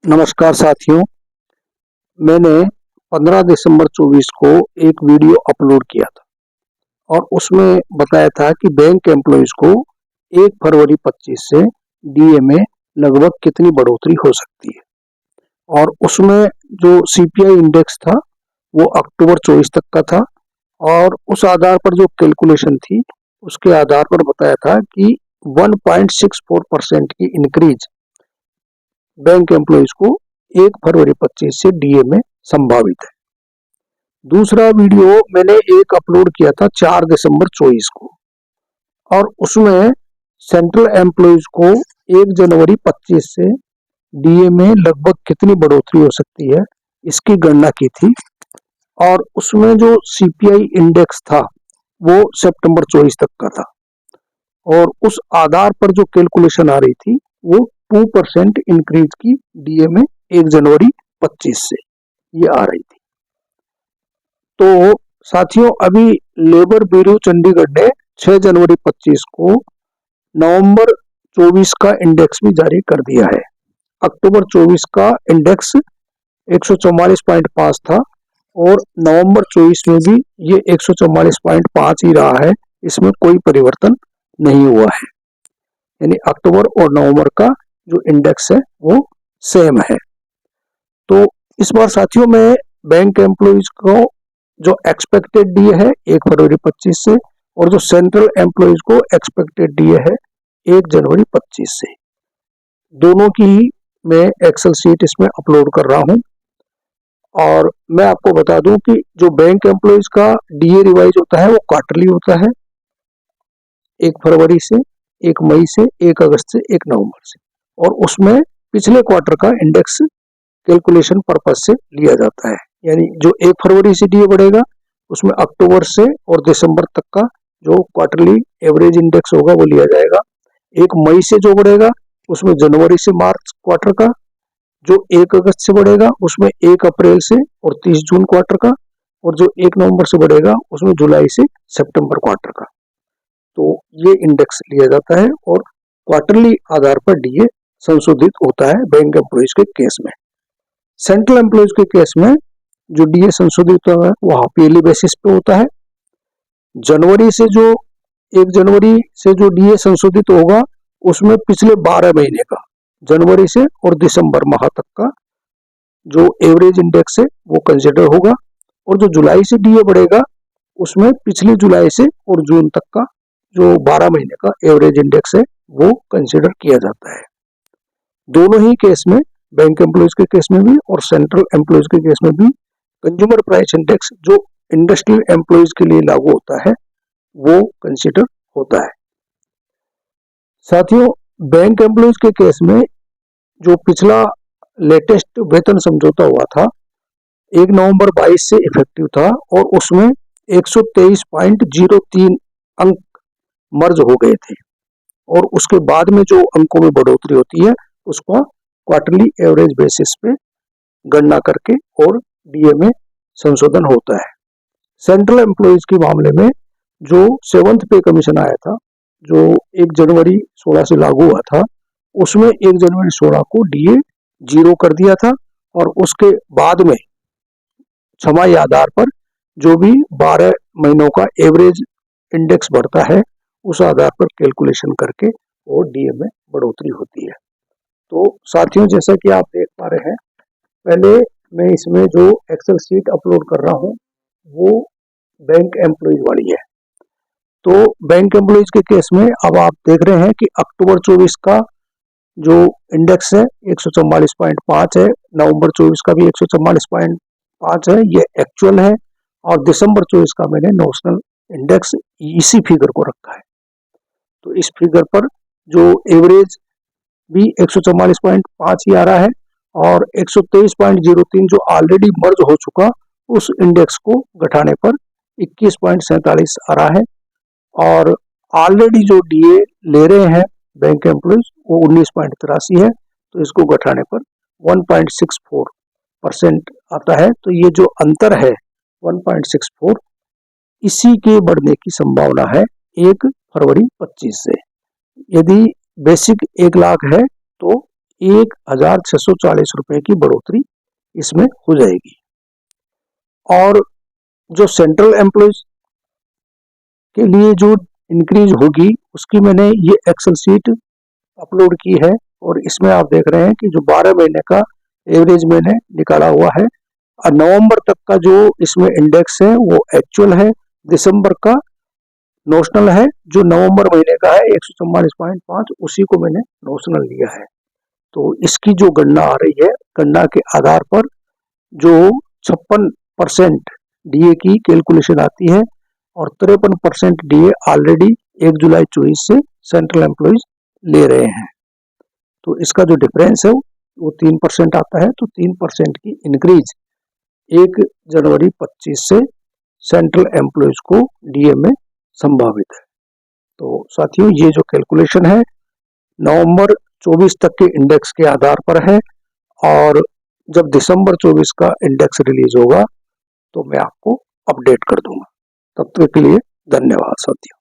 नमस्कार साथियों। मैंने 15 दिसंबर 24 को एक वीडियो अपलोड किया था और उसमें बताया था कि बैंक एम्प्लॉइज को 1 फरवरी 25 से डीए में लगभग कितनी बढ़ोतरी हो सकती है। और उसमें जो सीपीआई इंडेक्स था वो अक्टूबर 24 तक का था और उस आधार पर जो कैलकुलेशन थी उसके आधार पर बताया था कि 1.64% की इंक्रीज बैंक एम्प्लॉइज को 1 फरवरी 25 से डीए में संभावित है। दूसरा वीडियो मैंने एक अपलोड किया था 4 दिसंबर 24 को और उसमें सेंट्रल एम्प्लॉइज को 1 जनवरी 25 से डीए में लगभग कितनी बढ़ोतरी हो सकती है इसकी गणना की थी। और उसमें जो सीपीआई इंडेक्स था वो सितंबर 24 तक का था और उस आधार पर जो कैलकुलेशन आ रही थी वो 2% इंक्रीज की डीए में 1 जनवरी 25 से ये आ रही थी। तो साथियों, अभी लेबर ब्यूरो चंडीगढ़ ने 6 जनवरी 25 को नवंबर 24 का इंडेक्स भी जारी कर दिया है। अक्टूबर 24 का इंडेक्स 144.5 था और नवंबर 24 में भी ये 144.5 ही रहा है, इसमें कोई परिवर्तन नहीं हुआ है। यानी अक्टूबर और नवंबर का जो इंडेक्स है वो सेम है। तो इस बार साथियों में बैंक एम्प्लॉइज को जो एक्सपेक्टेड डीए है 1 फरवरी 25 से और जो सेंट्रल एम्प्लॉइज को एक्सपेक्टेड डीए है 1 जनवरी 25 से, दोनों की मैं एक्सेल शीट इसमें अपलोड कर रहा हूं। और मैं आपको बता दूं कि जो बैंक एम्प्लॉइज का डीए रिवाइज होता है वो क्वार्टरली होता है, 1 फरवरी से, 1 मई से, 1 अगस्त से, 1 नवंबर से, और उसमें पिछले क्वार्टर का इंडेक्स कैलकुलेशन पर्पज से लिया जाता है। यानी जो 1 फरवरी से डीए बढ़ेगा उसमें अक्टूबर से और दिसंबर तक का जो क्वार्टरली एवरेज इंडेक्स होगा वो लिया जाएगा। 1 मई से जो बढ़ेगा उसमें जनवरी से मार्च क्वार्टर का, जो 1 अगस्त से बढ़ेगा उसमें 1 अप्रैल से और 30 जून क्वार्टर का, और जो 1 नवंबर से बढ़ेगा उसमें जुलाई से सितंबर क्वार्टर का। तो ये इंडेक्स लिया जाता है और क्वार्टरली आधार पर डीए संशोधित होता है बैंक एम्प्लॉइज के केस में। सेंट्रल एम्प्लॉइज के केस में जो डीए संशोधित होता है वो हाफ ईयरली बेसिस पे होता है। जनवरी से जो 1 जनवरी से जो डीए संशोधित होगा उसमें पिछले 12 महीने का, जनवरी से और दिसंबर माह तक का जो एवरेज इंडेक्स है वो कंसिडर होगा, और जो जुलाई से डीए बढ़ेगा उसमें पिछली जुलाई से और जून तक का जो 12 महीने का एवरेज इंडेक्स है वो कंसिडर किया जाता है। दोनों ही केस में, बैंक एम्प्लॉइज के केस में भी और सेंट्रल एम्प्लॉइज के केस में भी, कंज्यूमर प्राइस इंडेक्स जो इंडस्ट्रियल एम्प्लॉइज के लिए लागू होता है वो कंसिडर होता है। साथियों, बैंक एम्प्लॉइज के केस में जो पिछला लेटेस्ट वेतन समझौता हुआ था 1 नवंबर 22 से इफेक्टिव था और उसमें 123.03 अंक मर्ज हो गए थे, और उसके बाद में जो अंकों में बढ़ोतरी होती है उसको क्वार्टरली एवरेज बेसिस पे गणना करके और डीए में संशोधन होता है। सेंट्रल एम्प्लॉइज के मामले में जो 7th पे कमीशन आया था जो 1 जनवरी 16 से लागू हुआ था उसमें 1 जनवरी 16 को डीए 0 कर दिया था, और उसके बाद में छमाही आधार पर जो भी 12 महीनों का एवरेज इंडेक्स बढ़ता है उस आधार पर कैलकुलेशन करके और डीए में बढ़ोतरी होती है। तो साथियों, जैसा कि आप देख पा रहे हैं, पहले मैं इसमें जो एक्सेल शीट अपलोड कर रहा हूं वो बैंक एम्प्लॉइज वाली है। तो बैंक एम्प्लॉइज के केस में अब आप देख रहे हैं कि अक्टूबर 24 का जो इंडेक्स है 144.5 है, नवंबर 24 का भी 144.5 है, ये एक्चुअल है, और दिसंबर 24 का मैंने नोशनल इंडेक्स इसी फिगर को रखा है। तो इस फिगर पर जो एवरेज भी 144.5 ही आ रहा है और 123.03 जो ऑलरेडी मर्ज हो चुका उस इंडेक्स को घटाने पर 21.47 आ रहा है, और ऑलरेडी जो डीए ले रहे हैं बैंक एम्प्लॉइज वो 19.83 है, तो इसको घटाने पर 1.64% आता है। तो ये जो अंतर है 1.64, इसी के बढ़ने की संभावना है 1 फरवरी 25 से। यदि बेसिक 1 लाख है तो 1640 रुपए की बढ़ोतरी इसमें हो जाएगी। और जो सेंट्रल एम्प्लॉयज के लिए जो इंक्रीज होगी उसकी मैंने ये एक्सेल शीट अपलोड की है, और इसमें आप देख रहे हैं कि जो 12 महीने का एवरेज मैंने निकाला हुआ है, और नवंबर तक का जो इसमें इंडेक्स है वो एक्चुअल है, दिसंबर का नोशनल है, जो नवंबर महीने का है 144.5 उसी को मैंने नोशनल लिया है। तो इसकी जो गणना आ रही है, गणना के आधार पर जो 56% डीए की कैलकुलेशन आती है, और 53% डीए ऑलरेडी 1 जुलाई 24 से सेंट्रल एम्प्लॉयज ले रहे हैं। तो इसका जो डिफरेंस है वो 3% आता है। तो 3% की इंक्रीज 1 जनवरी 25 से सेंट्रल एम्प्लॉयज को डीए में संभावित है। तो साथियों, ये जो कैलकुलेशन है नवंबर 24 तक के इंडेक्स के आधार पर है, और जब दिसंबर 24 का इंडेक्स रिलीज होगा तो मैं आपको अपडेट कर दूंगा। तब तक के लिए धन्यवाद साथियों।